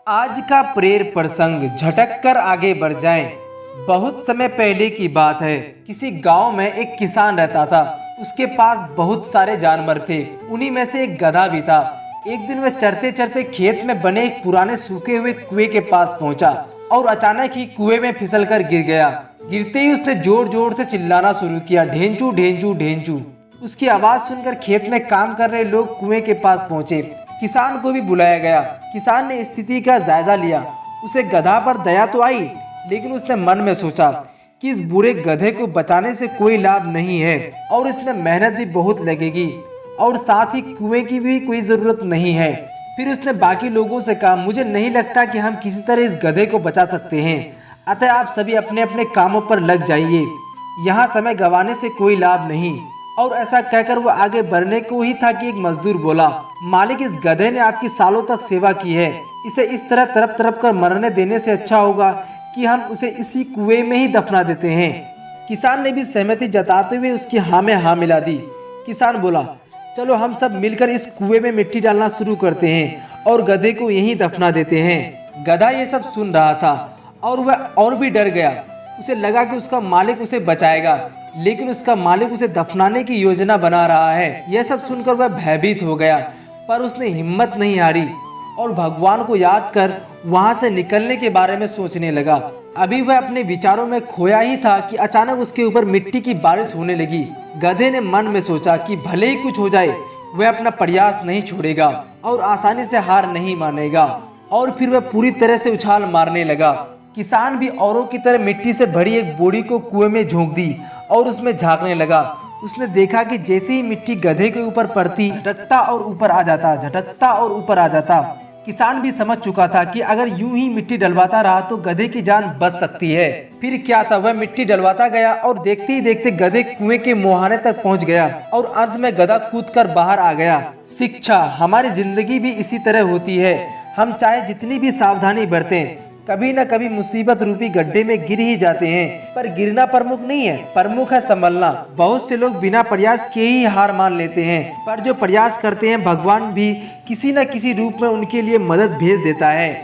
आज का प्रेर प्रसंग झटक कर आगे बढ़ जाएं। बहुत समय पहले की बात है। किसी गांव में एक किसान रहता था। उसके पास बहुत सारे जानवर थे, उन्हीं में से एक गधा भी था। एक दिन वह चरते चरते खेत में बने एक पुराने सूखे हुए कुएं के पास पहुंचा और अचानक ही कुएं में फिसल कर गिर गया। गिरते ही उसने जोर जोर से चिल्लाना शुरू किया, ढेंचू ढेंचू ढेंचू। उसकी आवाज सुनकर खेत में काम कर रहे लोग कुएं के पास पहुंचे। किसान को भी बुलाया गया। किसान ने स्थिति का जायजा लिया। उसे गधा पर दया तो आई, लेकिन उसने मन में सोचा कि इस बुरे गधे को बचाने से कोई लाभ नहीं है और इसमें मेहनत भी बहुत लगेगी और साथ ही कुएं की भी कोई जरूरत नहीं है। फिर उसने बाकी लोगों से कहा, मुझे नहीं लगता कि हम किसी तरह इस गधे को बचा सकते हैं, अतः आप सभी अपने अपने कामों पर लग जाइए, यहाँ समय गंवाने से कोई लाभ नहीं। और ऐसा कहकर वो आगे बढ़ने को ही था कि एक मजदूर बोला, मालिक, इस गधे ने आपकी सालों तक सेवा की है, इसे इस तरह तरफ तरफ कर मरने देने से अच्छा होगा कि हम उसे इसी कुएं में ही दफना देते हैं। किसान ने भी सहमति जताते हुए उसकी हाँ में हाँ मिला दी। किसान बोला, चलो हम सब मिलकर इस कुएं में मिट्टी डालना शुरू करते हैं और गधे को यहीं दफना देते हैं। गधा ये सब सुन रहा था और वह और भी डर गया। उसे लगा कि उसका मालिक उसे बचाएगा, लेकिन उसका मालिक उसे दफनाने की योजना बना रहा है। यह सब सुनकर वह भयभीत हो गया, पर उसने हिम्मत नहीं हारी और भगवान को याद कर वहां से निकलने के बारे में सोचने लगा। अभी वह अपने विचारों में खोया ही था कि अचानक उसके ऊपर मिट्टी की बारिश होने लगी। गधे ने मन में सोचा कि भले ही कुछ हो जाए, वह अपना प्रयास नहीं छोड़ेगा और आसानी से हार नहीं मानेगा। और फिर वह पूरी तरह से उछाल मारने लगा। किसान भी औरों की तरह मिट्टी से भरी एक बोरी को कुएं में झोंक दी और उसमें झांकने लगा। उसने देखा कि जैसे ही मिट्टी गधे के ऊपर पड़ती, झटकता और ऊपर आ जाता, झटकता और ऊपर आ जाता। किसान भी समझ चुका था कि अगर यूं ही मिट्टी डलवाता रहा तो गधे की जान बच सकती है। फिर क्या था, वह मिट्टी डलवाता गया और देखते ही देखते गधे कुएं के मुहाने तक पहुंच गया और अंत में गधा कूदकर बाहर आ गया। शिक्षा, हमारी जिंदगी भी इसी तरह होती है। हम चाहे जितनी भी सावधानी बरतें, कभी न कभी मुसीबत रूपी गड्ढे में गिर ही जाते हैं। पर गिरना प्रमुख नहीं है, प्रमुख है संभलना। बहुत से लोग बिना प्रयास किए ही हार मान लेते हैं, पर जो प्रयास करते हैं, भगवान भी किसी न किसी रूप में उनके लिए मदद भेज देता है।